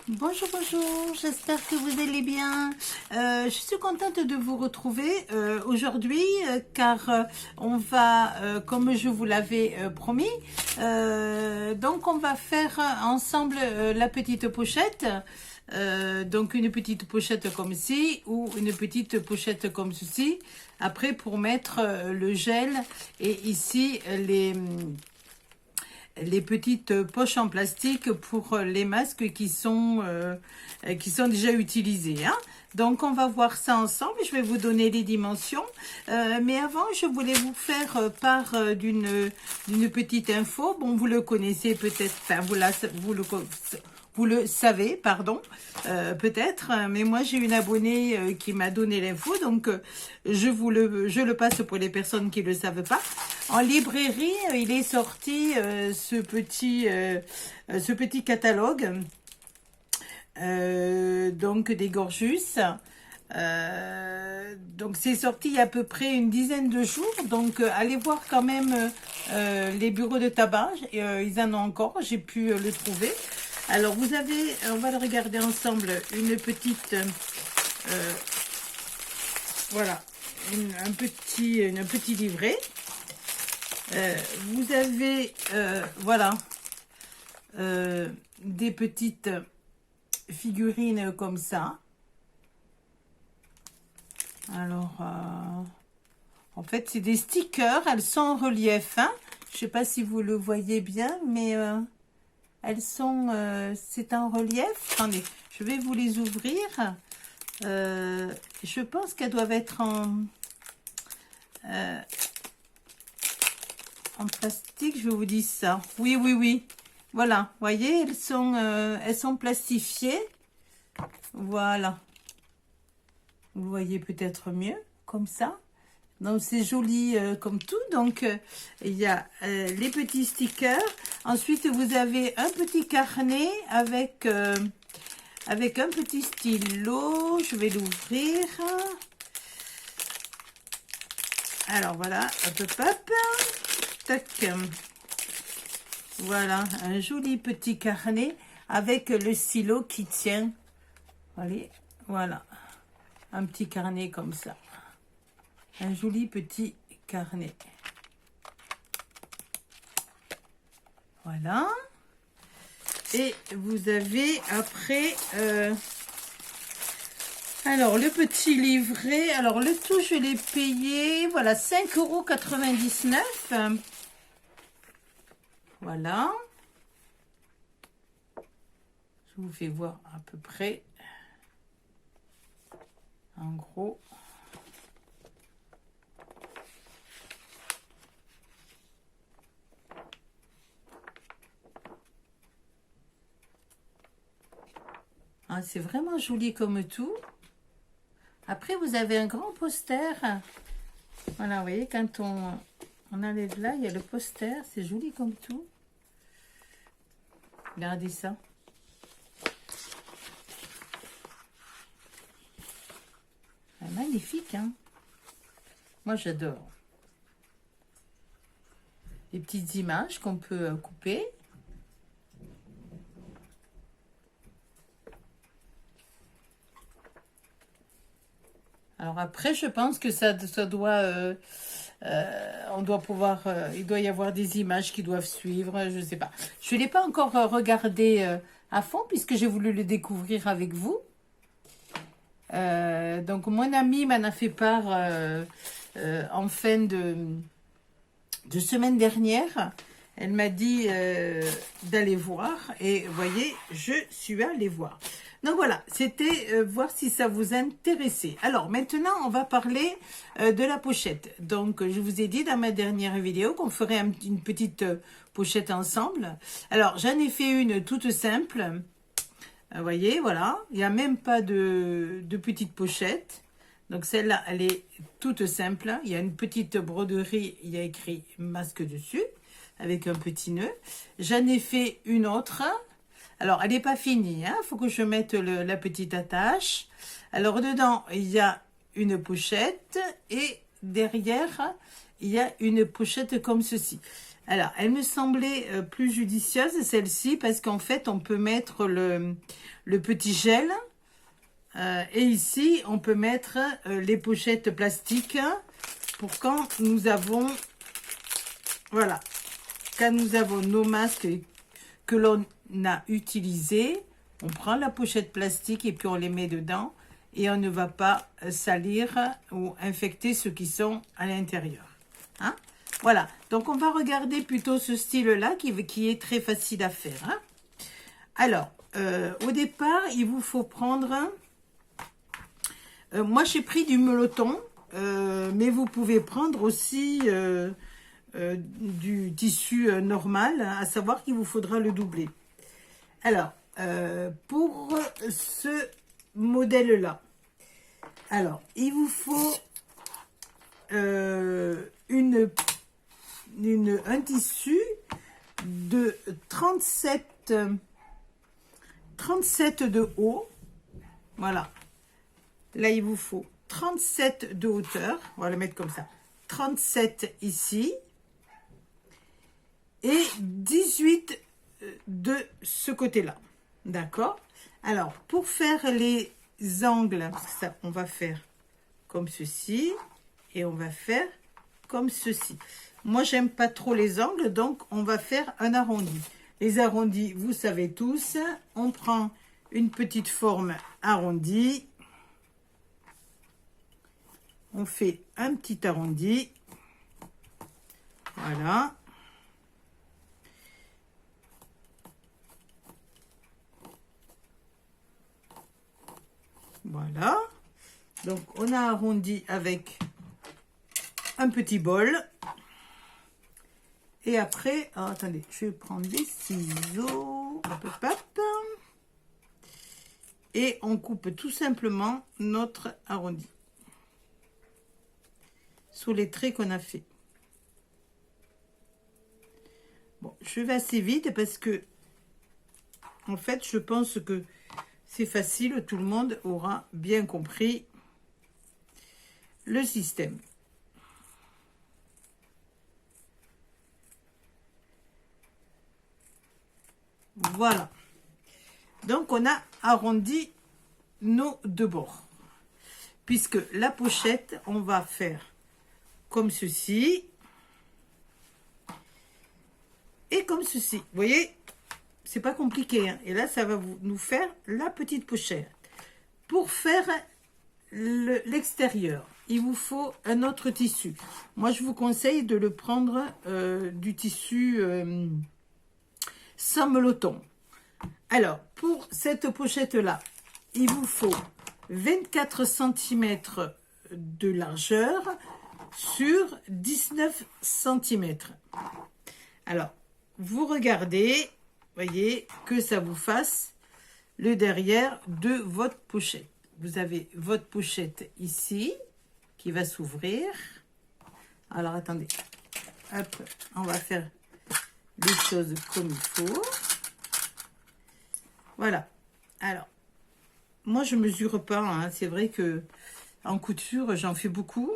Bonjour, bonjour, j'espère que vous allez bien. Je suis contente de vous retrouver aujourd'hui car on va, comme je vous l'avais promis, donc on va faire ensemble la petite pochette. Donc une petite pochette comme ci ou une petite pochette comme ceci. Après pour mettre le gel et ici les petites poches en plastique pour les masques qui sont déjà utilisés. Hein. Donc, on va voir ça ensemble. Je vais vous donner les dimensions. Mais avant, je voulais vous faire part d'une petite info. Bon, vous le connaissez peut-être, enfin, vous le savez, pardon, peut-être, mais moi j'ai une abonnée qui m'a donné l'info, donc je le passe pour les personnes qui ne le savent pas. En librairie, il est sorti ce petit catalogue, donc des Gorjus. Donc c'est sorti il y a à peu près une dizaine de jours, donc allez voir quand même les bureaux de tabac, ils en ont encore, j'ai pu le trouver. Alors vous avez, on va le regarder ensemble, une petite, voilà, un petit livret. Vous avez, voilà, des petites figurines comme ça. Alors, en fait, c'est des stickers, elles sont en relief. Hein. Je ne sais pas si vous le voyez bien, mais elles sont, c'est en relief. Attendez, je vais vous les ouvrir. Je pense qu'elles doivent être en plastique, je vous dis ça. Oui, oui, oui. Voilà, vous voyez, elles sont plastifiées. Voilà. Vous voyez peut-être mieux, comme ça. Donc, c'est joli comme tout. Donc, il y a les petits stickers. Ensuite, vous avez un petit carnet avec un petit stylo. Je vais l'ouvrir. Alors, voilà. Hop, hop, hop. Tac. Voilà, un joli petit carnet avec le stylo qui tient. Allez, voilà. Un petit carnet comme ça. Un joli petit carnet. Voilà. Et vous avez après... alors, le petit livret. Alors, le tout, je l'ai payé. Voilà, 5,99 €. Voilà. Je vous fais voir à peu près. En gros. Ah, c'est vraiment joli comme tout. Après, vous avez un grand poster. Voilà, vous voyez, quand on enlève là, il y a le poster. C'est joli comme tout. Regardez ça. Ah, magnifique, hein? Moi, j'adore. Les petites images qu'on peut couper. Alors après, je pense que ça doit... on doit pouvoir... il doit y avoir des images qui doivent suivre, je ne sais pas. Je ne l'ai pas encore regardé à fond puisque j'ai voulu le découvrir avec vous. Donc mon amie m'en a fait part en fin de semaine dernière. Elle m'a dit d'aller voir et vous voyez, je suis allée voir. Donc voilà, c'était voir si ça vous intéressait. Alors maintenant, on va parler de la pochette. Donc je vous ai dit dans ma dernière vidéo qu'on ferait une petite pochette ensemble. Alors j'en ai fait une toute simple. Vous voyez, voilà, il n'y a même pas de petite pochette. Donc celle-là, elle est toute simple. Il y a une petite broderie, il y a écrit masque dessus, avec un petit nœud. J'en ai fait une autre. Alors, elle n'est pas finie, hein. Faut que je mette la petite attache. Alors, dedans, il y a une pochette et derrière, il y a une pochette comme ceci. Alors, elle me semblait plus judicieuse, celle-ci, parce qu'en fait, on peut mettre le petit gel. Et ici, on peut mettre les pochettes plastiques pour quand nous avons, voilà, quand nous avons nos masques que l'on a utilisés, on prend la pochette plastique et puis on les met dedans et on ne va pas salir ou infecter ceux qui sont à l'intérieur. Hein? Voilà, donc on va regarder plutôt ce style-là qui est très facile à faire. Hein? Alors, au départ, il vous faut prendre... moi, j'ai pris du meloton, mais vous pouvez prendre aussi du tissu normal, hein, à savoir qu'il vous faudra le doubler. Alors, pour ce modèle-là, alors, il vous faut un tissu de 37 de haut. Voilà. Là, il vous faut 37 de hauteur. On va le mettre comme ça. 37 ici. Et 18 de ce côté-là. D'accord? Alors, pour faire les angles, ça, on va faire comme ceci. Et on va faire comme ceci. Moi, j'aime pas trop les angles, donc on va faire un arrondi. Les arrondis, vous savez tous, on prend une petite forme arrondie. On fait un petit arrondi. Voilà. Voilà. Donc, on a arrondi avec un petit bol. Et après, oh, attendez, je vais prendre des ciseaux. Hop, hop, hop. Et on coupe tout simplement notre arrondi sous les traits qu'on a fait. Bon, je vais assez vite parce que, en fait, je pense que c'est facile. Tout le monde aura bien compris le système. Voilà. Donc, on a arrondi nos deux bords. Puisque la pochette, on va faire comme ceci. Et comme ceci. Vous voyez, c'est pas compliqué. Hein. Et là, ça va nous faire la petite pochette. Pour faire l'extérieur, il vous faut un autre tissu. Moi, je vous conseille de le prendre du tissu sans meloton. Alors, pour cette pochette-là, il vous faut 24 cm de largeur sur 19 cm. Alors, vous regardez, voyez, que ça vous fasse le derrière de votre pochette. Vous avez votre pochette ici qui va s'ouvrir. Alors, attendez. Hop, on va faire les choses comme il faut. Voilà. Alors, moi, je mesure pas. Hein. C'est vrai que en couture, j'en fais beaucoup.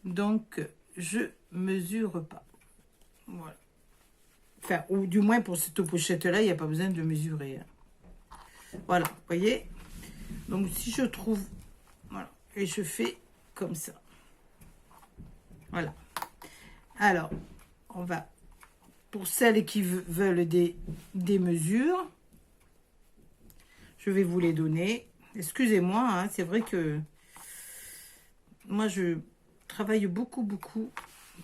Donc, je mesure pas. Voilà. Enfin, ou du moins pour cette pochette-là, il n'y a pas besoin de mesurer. Hein. Voilà, vous voyez. Donc, si je trouve... Voilà. Et je fais comme ça. Voilà. Alors, on va... Pour celles qui veulent des mesures, je vais vous les donner. Excusez-moi, hein, c'est vrai que moi, je travaille beaucoup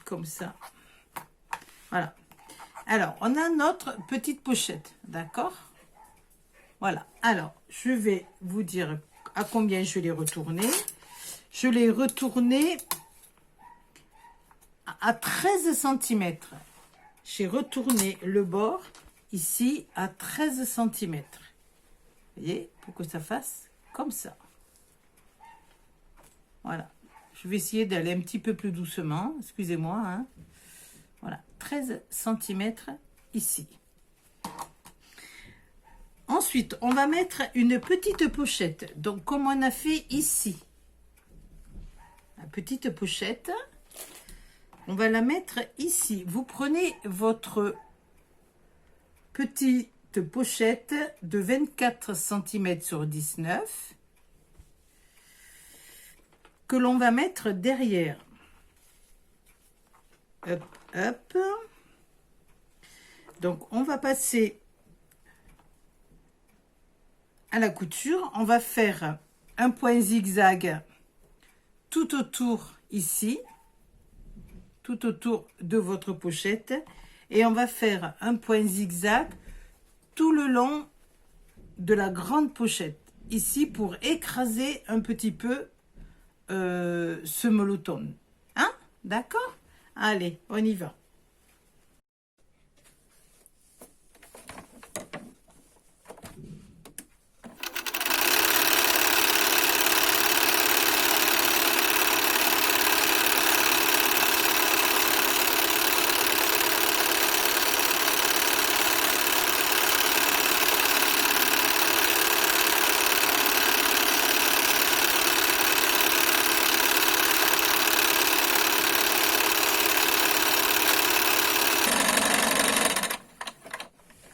comme ça. Voilà. Alors, on a notre petite pochette, d'accord? Voilà. Alors, je vais vous dire à combien je l'ai retourné. Je l'ai retourné à 13 cm. J'ai retourné le bord ici à 13 cm. Vous voyez, pour que ça fasse comme ça. Voilà. Je vais essayer d'aller un petit peu plus doucement. Excusez-moi. Hein. Voilà. 13 cm ici. Ensuite, on va mettre une petite pochette. Donc, comme on a fait ici. La petite pochette. on va la mettre ici. Vous prenez votre petite pochette de 24 cm sur 19 que l'on va mettre derrière. Hop, hop. Donc, on va passer à la couture. On va faire un point zigzag tout autour ici, tout autour de votre pochette. Et on va faire un point zigzag tout le long de la grande pochette. Ici, pour écraser un petit peu ce molotone. Hein? D'accord? Allez, on y va.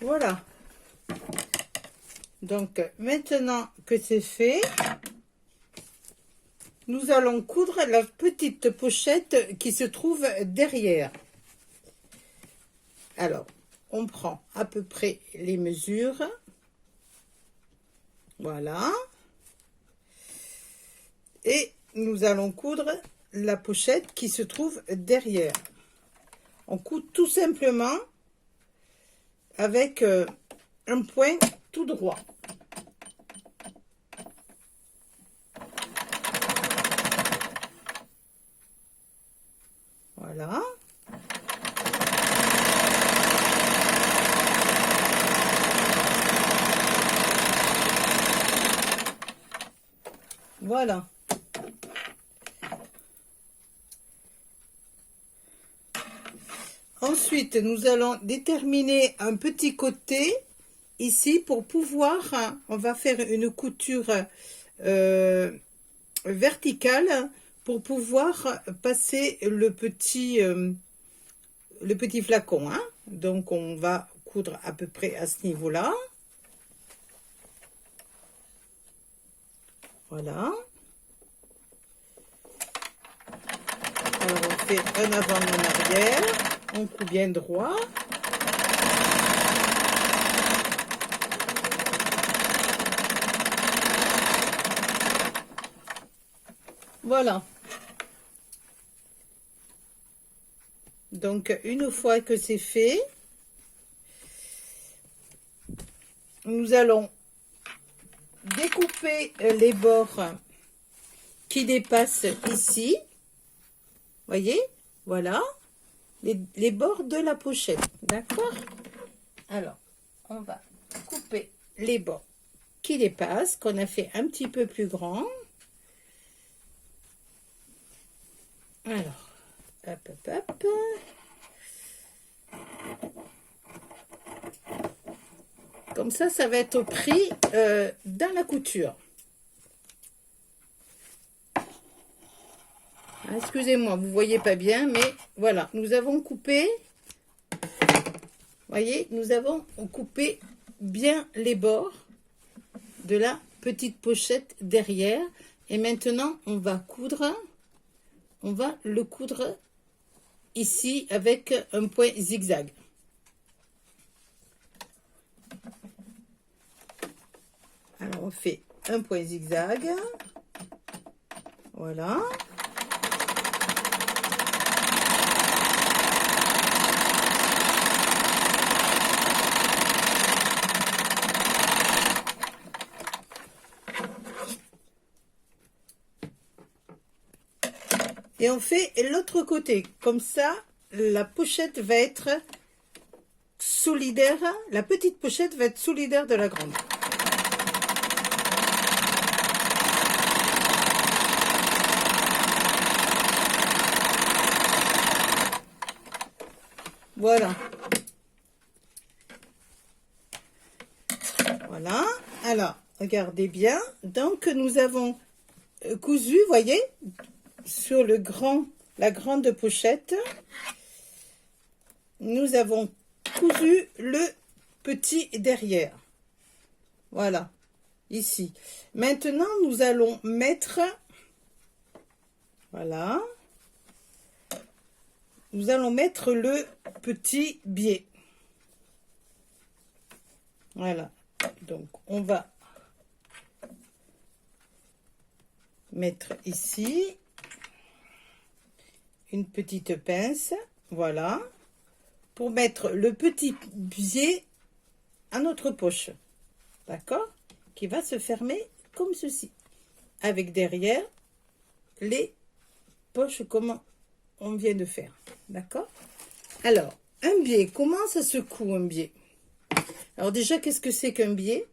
Voilà. Donc, maintenant que c'est fait, nous allons coudre la petite pochette qui se trouve derrière. Alors, on prend à peu près les mesures. Voilà. Et nous allons coudre la pochette qui se trouve derrière. On coud tout simplement avec un point tout droit. Voilà. Voilà. Ensuite, nous allons déterminer un petit côté ici pour pouvoir, on va faire une couture verticale pour pouvoir passer le petit flacon. Hein. Donc, on va coudre à peu près à ce niveau-là. Voilà. Alors, on fait un avant, un arrière. On coud bien droit. Voilà. Donc, une fois que c'est fait, nous allons découper les bords qui dépassent ici. Voyez, voilà, les bords de la pochette, d'accord? Alors, on va couper les bords qui dépassent, qu'on a fait un petit peu plus grand. Alors, hop, hop, hop. Comme ça va être pris dans la couture. Excusez-moi, vous voyez pas bien, mais voilà, nous avons coupé, voyez, nous avons coupé bien les bords de la petite pochette derrière. Et maintenant, on va le coudre ici avec un point zigzag. Alors, on fait un point zigzag, voilà. Et on fait l'autre côté. Comme ça, la pochette va être solidaire. La petite pochette va être solidaire de la grande. Voilà. Voilà. Alors, regardez bien. Donc, nous avons cousu, voyez, sur le grand la grande pochette, nous avons cousu le petit derrière. Voilà, ici. Maintenant, nous allons mettre, voilà, nous allons mettre le petit biais. Voilà, donc on va mettre ici une petite pince, voilà, pour mettre le petit biais à notre poche, d'accord, qui va se fermer comme ceci, avec derrière les poches comme on vient de faire, d'accord. Alors, un biais, comment ça se coud un biais? Alors déjà, qu'est-ce que c'est qu'un biais?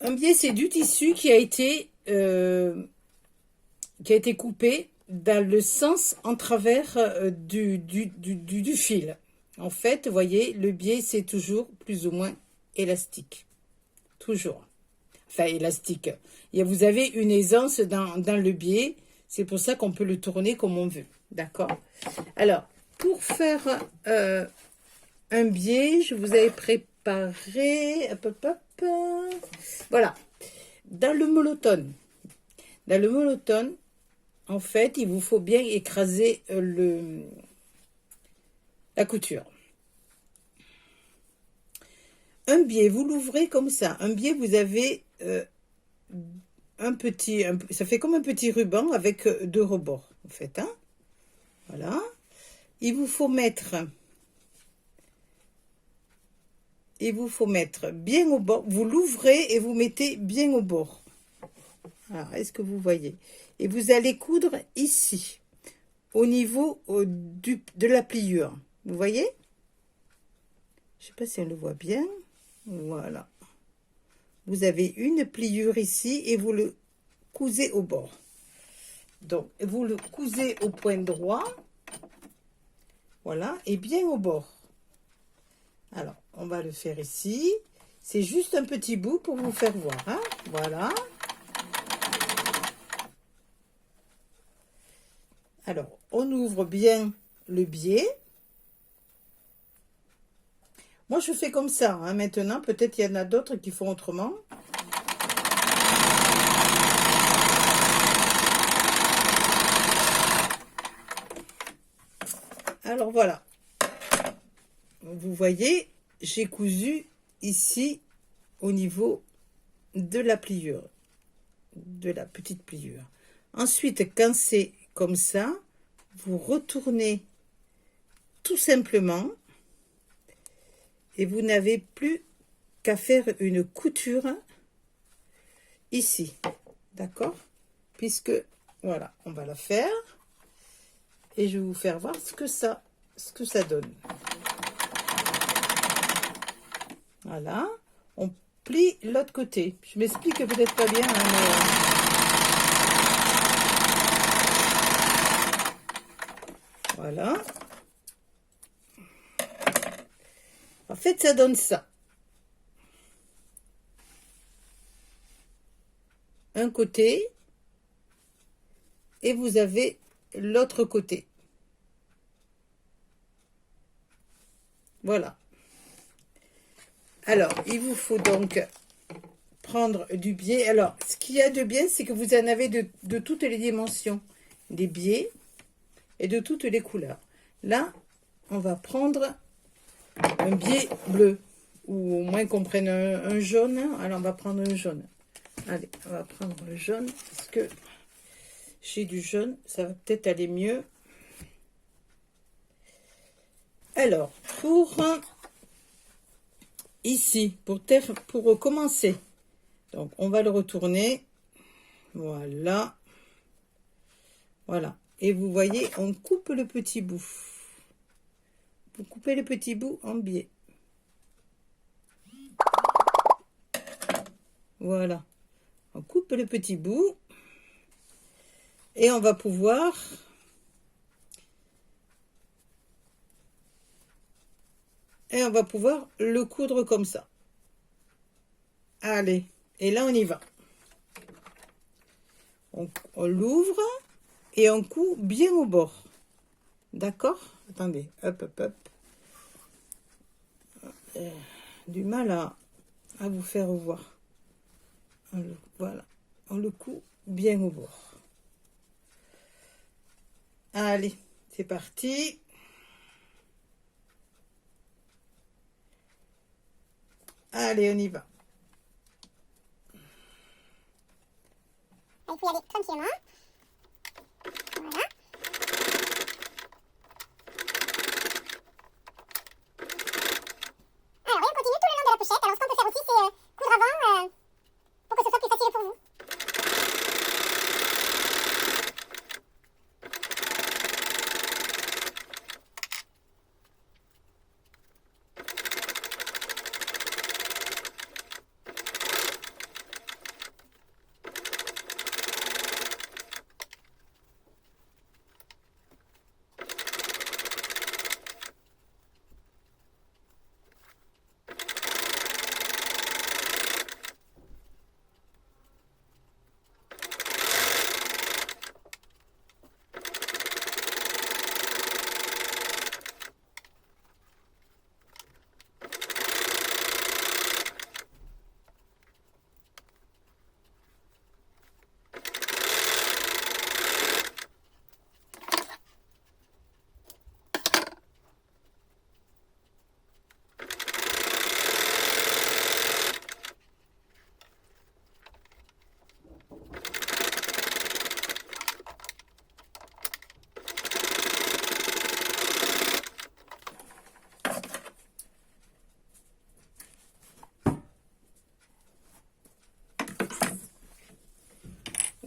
Un biais, c'est du tissu qui a été coupé dans le sens en travers du fil. En fait, vous voyez, le biais, c'est toujours plus ou moins élastique. Toujours. Enfin, élastique. Et vous avez une aisance dans le biais. C'est pour ça qu'on peut le tourner comme on veut. D'accord? Alors, pour faire un biais, je vous avais préparé... Hop, hop, hop, voilà. Dans le monotone. Dans le monotone, en fait, il vous faut bien écraser la couture. Un biais, vous l'ouvrez comme ça. Un biais, vous avez ça fait comme un petit ruban avec deux rebords, en fait. Hein, voilà. Il vous faut mettre bien au bord. Vous l'ouvrez et vous mettez bien au bord. Alors, est-ce que vous voyez? Et vous allez coudre ici, au niveau de la pliure. Vous voyez? Je ne sais pas si on le voit bien. Voilà. Vous avez une pliure ici et vous le cousez au bord. Donc, vous le cousez au point droit. Voilà, et bien au bord. Alors, on va le faire ici. C'est juste un petit bout pour vous faire voir. Hein? Voilà. Alors, on ouvre bien le biais. Moi, je fais comme ça. Hein. Maintenant, peut-être il y en a d'autres qui font autrement. Alors, voilà. Vous voyez, j'ai cousu ici au niveau de la pliure, de la petite pliure. Ensuite, quand c'est comme ça, vous retournez tout simplement et vous n'avez plus qu'à faire une couture ici, d'accord? Puisque, voilà, on va la faire et je vais vous faire voir ce que ça donne. Voilà, on plie l'autre côté. Je m'explique peut-être pas bien, hein, mais... Voilà. En fait, ça donne ça. Un côté. Et vous avez l'autre côté. Voilà. Alors, il vous faut donc prendre du biais. Alors, ce qu'il y a de bien, c'est que vous en avez de toutes les dimensions. Des biais. Et de toutes les couleurs. Là, on va prendre un biais bleu, ou au moins qu'on prenne un jaune. Alors, on va prendre un jaune. Allez, on va prendre le jaune, parce que j'ai du jaune, ça va peut-être aller mieux. Alors, pour ici, pour commencer, donc on va le retourner. Voilà. Voilà. Et vous voyez, on coupe le petit bout. Vous coupez le petit bout en biais. Voilà. On coupe le petit bout. Et on va pouvoir... le coudre comme ça. Allez. Et là, on y va. On l'ouvre. et un coup bien au bord. D'accord? Attendez, hop, hop, hop. Du mal à vous faire voir. Voilà, on le coud bien au bord. Allez, c'est parti. Allez, on y va. Il faut y aller tranquillement. Voilà. Alors, oui, on continue tout le long de la pochette. Alors, ce qu'on peut faire aussi, c'est coudre avant pour que ce soit plus facile pour vous.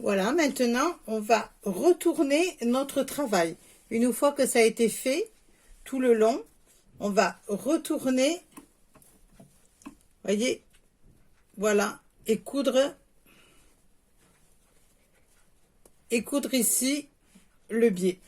Voilà, maintenant, on va retourner notre travail. Une fois que ça a été fait, tout le long, on va retourner, voyez, voilà, et coudre ici le biais.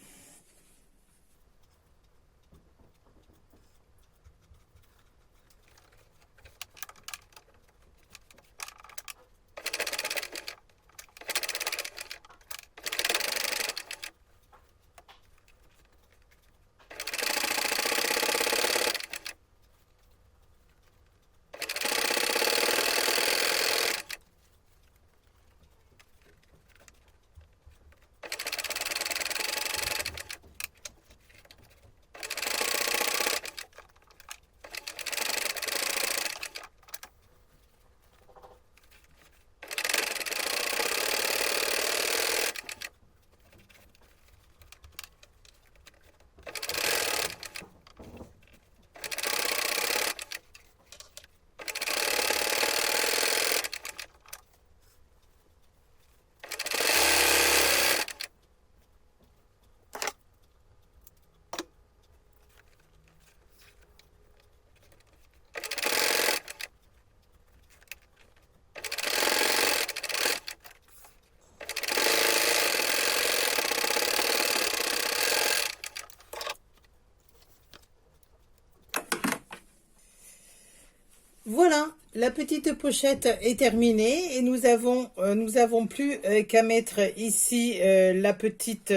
Voilà, la petite pochette est terminée et nous avons plus qu'à mettre ici la petite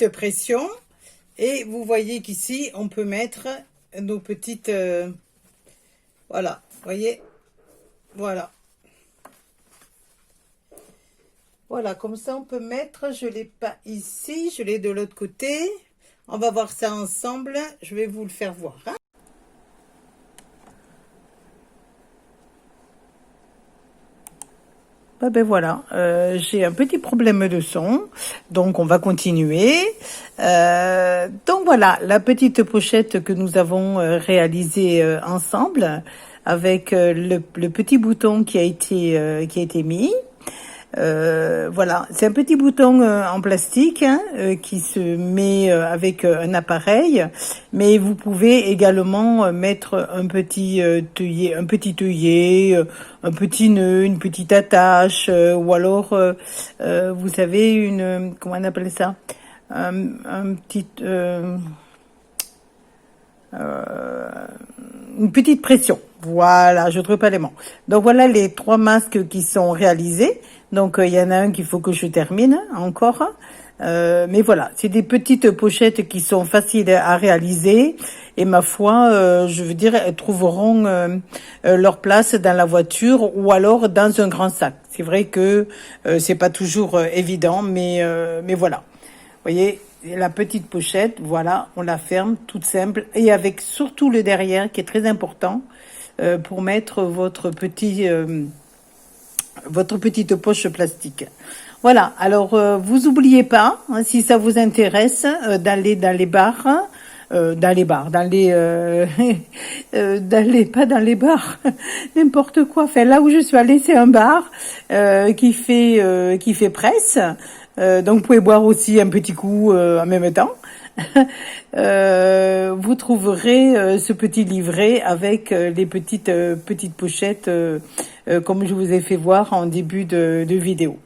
pression. Et vous voyez qu'ici, on peut mettre nos petites... voilà, voyez, voilà. Voilà, comme ça, on peut mettre, je ne l'ai pas ici, je l'ai de l'autre côté. On va voir ça ensemble, je vais vous le faire voir. Hein. Ben voilà, j'ai un petit problème de son, donc on va continuer. Donc voilà, la petite pochette que nous avons réalisée ensemble avec le petit bouton qui a été mis. Voilà, c'est un petit bouton en plastique hein, qui se met avec un appareil, mais vous pouvez également mettre un petit œillet, un petit nœud, une petite attache, ou alors vous savez comment on appelle ça, un petit une petite pression. Voilà, je trouve pas les mots. Donc voilà les 3 masques qui sont réalisés. Donc il y en a un qu'il faut que je termine encore. Mais voilà, c'est des petites pochettes qui sont faciles à réaliser. Et ma foi, je veux dire, elles trouveront leur place dans la voiture ou alors dans un grand sac. C'est vrai que c'est pas toujours évident, mais voilà. Vous voyez, la petite pochette, voilà, on la ferme, toute simple, et avec surtout le derrière qui est très important pour mettre votre petite poche plastique. Voilà, alors vous oubliez pas, hein, si ça vous intéresse, d'aller dans les bars, pas dans les bars, n'importe quoi. Enfin, là où je suis allée, c'est un bar qui fait presse. Donc vous pouvez boire aussi un petit coup en même temps. Vous trouverez ce petit livret avec les petites pochettes comme je vous ai fait voir en début de vidéo.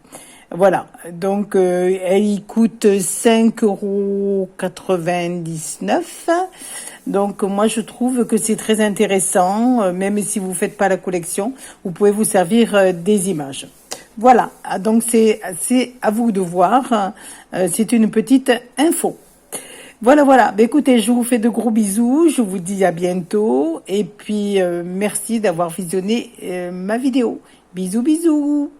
Voilà, donc elle coûte 5,99 €. Donc moi je trouve que c'est très intéressant, même si vous faites pas la collection, vous pouvez vous servir des images. Voilà, donc c'est à vous de voir, c'est une petite info. Voilà, voilà. Ben, écoutez, je vous fais de gros bisous. Je vous dis à bientôt. Et puis, merci d'avoir visionné ma vidéo. Bisous, bisous.